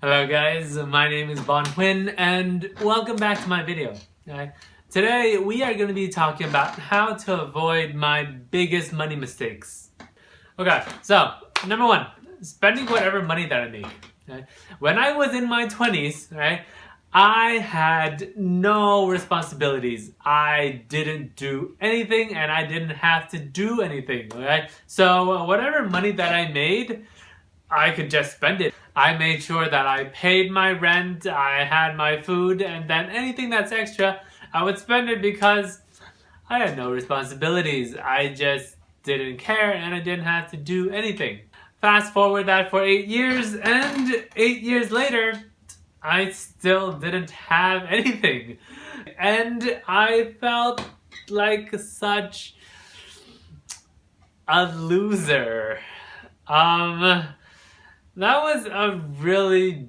Hello guys, my name is Bon Huynh and welcome back to my video. Today we are going to be talking about how to avoid my biggest money mistakes. Okay, so number one, spending whatever money that I make. When I was in my 20s, I had no responsibilities. I didn't do anything and I didn't have to do anything. So whatever money that I made, I could just spend it. I made sure that I paid my rent, I had my food, and then anything that's extra, I would spend it because I had no responsibilities. I just didn't care and I didn't have to do anything. Fast forward that for 8 years, and 8 years later, I still didn't have anything. And I felt like such a loser. That was a really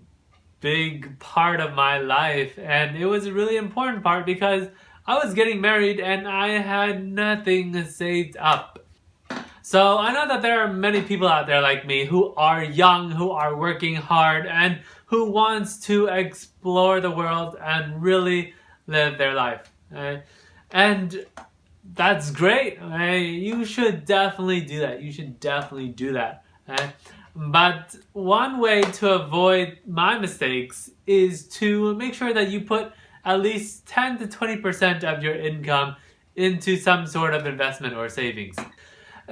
big part of my life, and it was a really important part because I was getting married and I had nothing saved up. So I know that there are many people out there like me who are young, who are working hard, and who wants to explore the world and really live their life. And that's great. You should definitely do that. But one way to avoid my mistakes is to make sure that you put at least 10 to 20% of your income into some sort of investment or savings.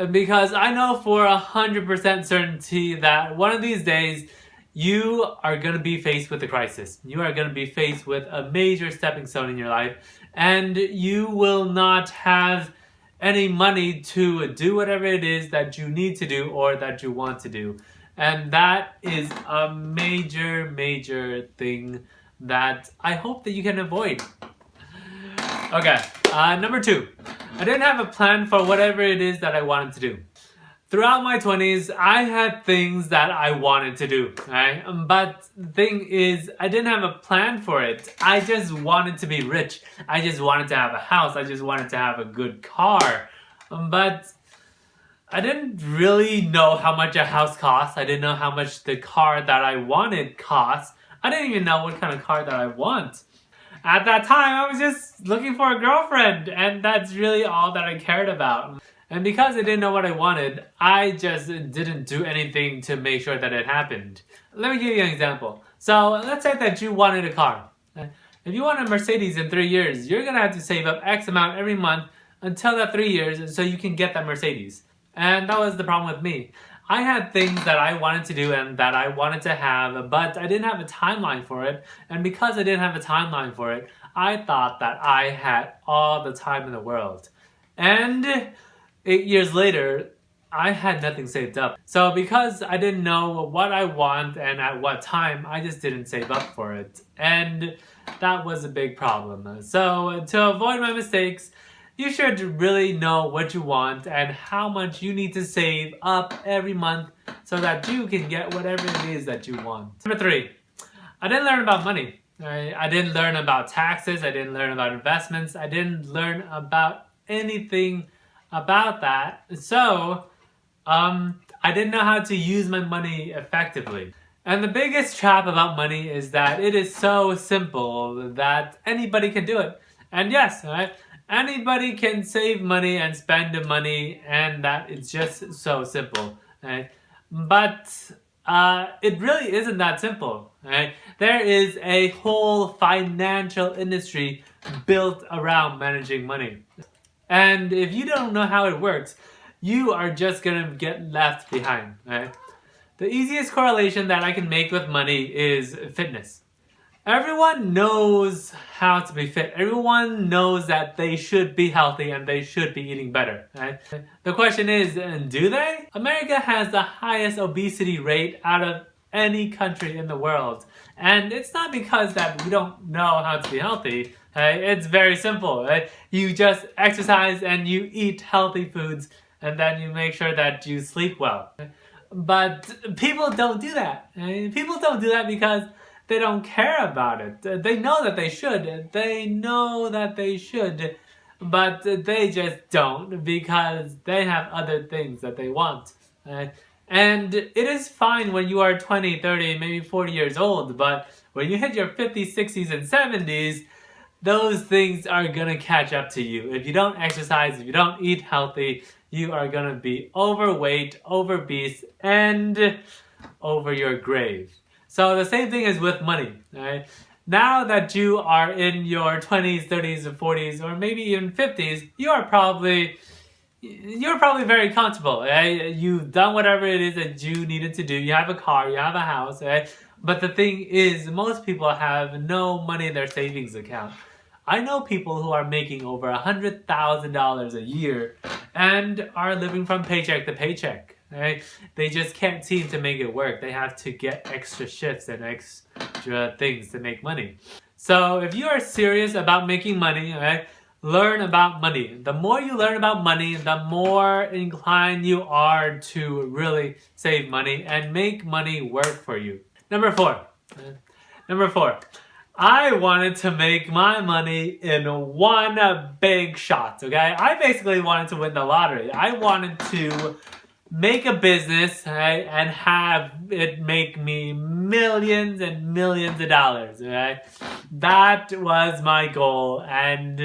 Because I know for 100% certainty that one of these days you are going to be faced with a crisis. You are going to be faced with a major stepping stone in your life, and you will not have any money to do whatever it is that you need to do or that you want to do. And that is a major thing that I hope that you can avoid. Okay, number two, I didn't have a plan for whatever it is that I wanted to do. Throughout my 20s, I had things that I wanted to do, right? But the thing is, I didn't have a plan for it. I just wanted to be rich. I just wanted to have a house. I just wanted to have a good car. But I didn't really know how much a house costs. I didn't know how much the car that I wanted costs. I didn't even know what kind of car that I want. At that time, I was just looking for a girlfriend, and that's really all that I cared about. And because I didn't know what I wanted, I just didn't do anything to make sure that it happened. Let me give you an example. So let's say that you wanted a car. If you want a Mercedes in 3 years, you're going to have to save up X amount every month until that 3 years so you can get that Mercedes. And that was the problem with me. I had things that I wanted to do and that I wanted to have, but I didn't have a timeline for it. And because I didn't have a timeline for it, I thought that I had all the time in the world. And 8 years later, I had nothing saved up. So because I didn't know what I want and at what time, I just didn't save up for it. And that was a big problem. So to avoid my mistakes, you should really know what you want and how much you need to save up every month so that you can get whatever it is that you want. Number three, I didn't learn about money. I didn't learn about taxes. I didn't learn about investments. I didn't learn about anything about that. So I didn't know how to use my money effectively. And the biggest trap about money is that it is so simple that anybody can do it. And yes, anybody can save money and spend money, and that it's just so simple. But it really isn't that simple. There is a whole financial industry built around managing money. And if you don't know how it works, you are just going to get left behind. The easiest correlation that I can make with money is fitness. Everyone knows how to be fit. Everyone knows that they should be healthy and they should be eating better. The question is, do they? America has the highest obesity rate out of any country in the world. And it's not because that we don't know how to be healthy. It's very simple. You just exercise and you eat healthy foods, and then you make sure that you sleep well. But people don't do that. People don't do that because they don't care about it. They know that they should. But they just don't because they have other things that they want. And it is fine when you are 20, 30, maybe 40 years old, but when you hit your 50s, 60s, and 70s, those things are gonna catch up to you. If you don't exercise, if you don't eat healthy, you are gonna be overweight, obese, and over your grave. So the same thing is with money, right? Now that you are in your 20s, 30s, or 40s, or maybe even 50s, you're probably very comfortable. Right? You've done whatever it is that you needed to do. You have a car, you have a house, right? But the thing is, most people have no money in their savings account. I know people who are making over $100,000 a year and are living from paycheck to paycheck. Right? They just can't seem to make it work. They have to get extra shifts and extra things to make money. So if you are serious about making money, right, learn about money. The more you learn about money, the more inclined you are to really save money and make money work for you. Number four. I wanted to make my money in one big shot, okay? I basically wanted to win the lottery. I wanted to make a business, right, and have it make me millions and millions of dollars, right? That was my goal, and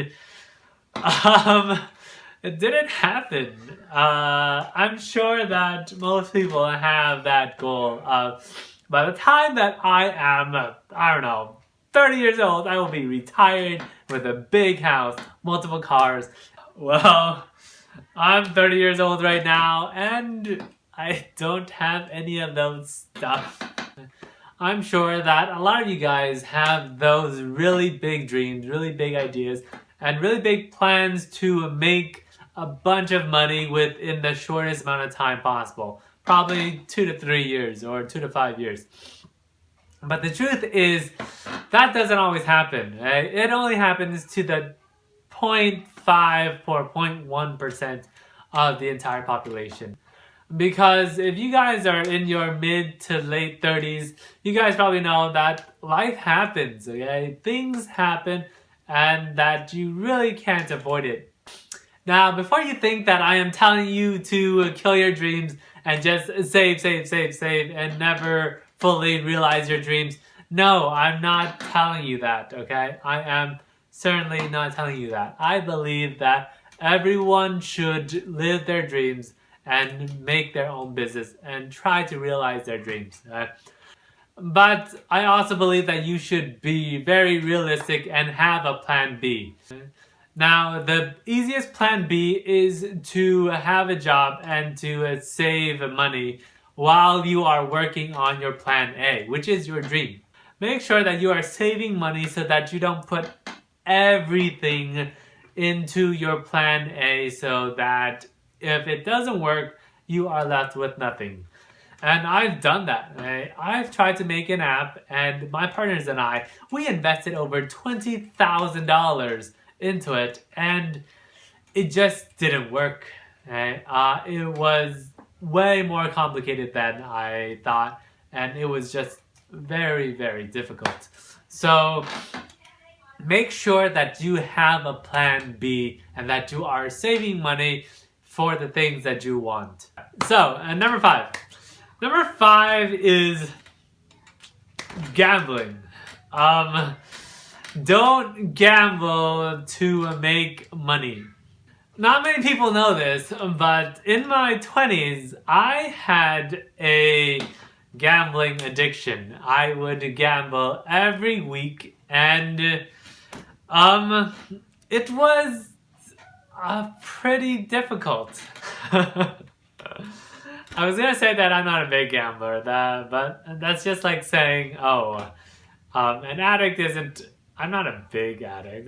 it didn't happen. I'm sure that most people have that goal. By the time that I am, 30 years old, I will be retired with a big house, multiple cars. Well, I'm 30 years old right now, and I don't have any of those stuff. I'm sure that a lot of you guys have those really big dreams, really big ideas, and really big plans to make a bunch of money within the shortest amount of time possible. Probably 2 to 3 years or 2 to 5 years. But the truth is, that doesn't always happen. Right? It only happens to the 0.5 or 0.1% of the entire population. Because if you guys are in your mid to late 30s, you guys probably know that life happens, okay? Things happen and that you really can't avoid it. Now, before you think that I am telling you to kill your dreams and just save, and never fully realize your dreams, no, I'm not telling you that, okay? I am certainly not telling you that. I believe that everyone should live their dreams and make their own business and try to realize their dreams. Right? But I also believe that you should be very realistic and have a plan B. Now, the easiest plan B is to have a job and to save money while you are working on your plan A, which is your dream. Make sure that you are saving money so that you don't put everything into your plan A so that if it doesn't work, you are left with nothing. And I've done that. Right? I've tried to make an app, and my partners and I, we invested over $20,000 into it, and it just didn't work. Right? It was way more complicated than I thought, and it was just very, very difficult. So make sure that you have a plan B and that you are saving money for the things that you want. So, number 5. Number 5 is gambling. Don't gamble to make money. Not many people know this, but in my 20s, I had a gambling addiction. I would gamble every week, and it was pretty difficult. I was gonna say that I'm not a big gambler, but that's just like saying, an addict isn't. I'm not a big addict.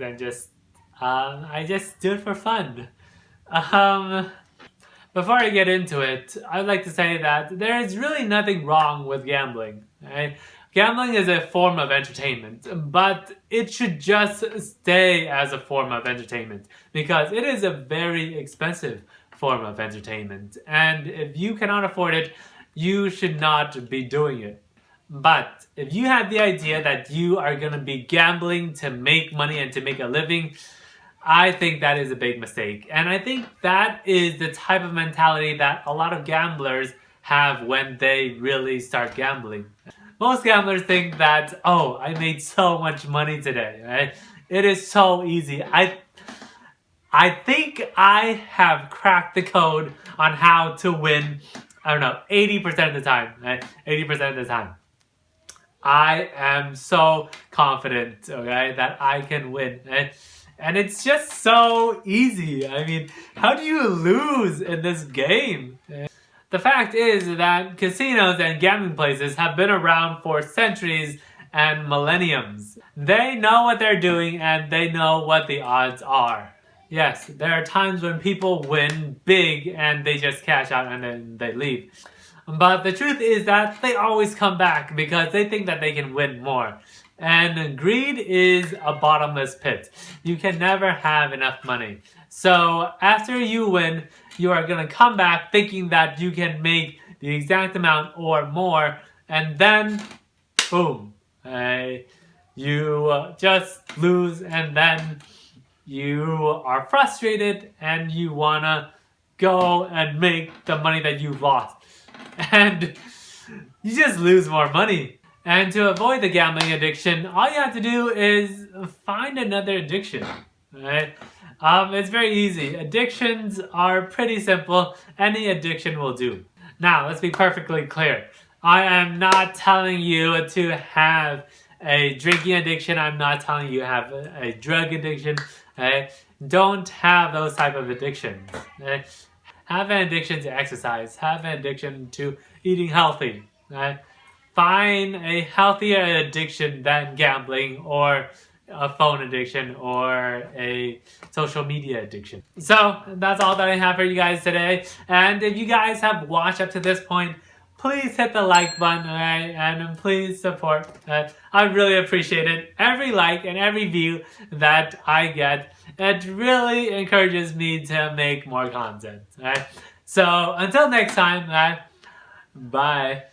I just do it for fun. Before I get into it, I'd like to say that there is really nothing wrong with gambling. Right? Gambling is a form of entertainment, but it should just stay as a form of entertainment because it is a very expensive form of entertainment. And if you cannot afford it, you should not be doing it. But if you have the idea that you are going to be gambling to make money and to make a living, I think that is a big mistake. And I think that is the type of mentality that a lot of gamblers have when they really start gambling. Most gamblers think that, oh, I made so much money today, right? It is so easy. I think I have cracked the code on how to win, I don't know, 80% of the time, right? 80% of the time. I am so confident, okay, that I can win. And it's just so easy. I mean, how do you lose in this game? The fact is that casinos and gambling places have been around for centuries and millenniums. They know what they're doing and they know what the odds are. Yes, there are times when people win big and they just cash out and then they leave. But the truth is that they always come back because they think that they can win more. And greed is a bottomless pit. You can never have enough money. So after you win, you are going to come back thinking that you can make the exact amount or more. And then, boom, you just lose, and then you are frustrated and you want to go and make the money that you lost. And you just lose more money. And to avoid the gambling addiction, all you have to do is find another addiction, right? It's very easy. Addictions are pretty simple. Any addiction will do. Now, let's be perfectly clear. I am not telling you to have a drinking addiction. I'm not telling you to have a drug addiction. Okay? Don't have those type of addictions. Okay? Have an addiction to exercise. Have an addiction to eating healthy. Right? Find a healthier addiction than gambling or a phone addiction or a social media addiction. So that's all that I have for you guys today. And if you guys have watched up to this point, please hit the like button, alright? And please support. I really appreciate it. Every like and every view that I get, it really encourages me to make more content. Alright? So until next time, bye.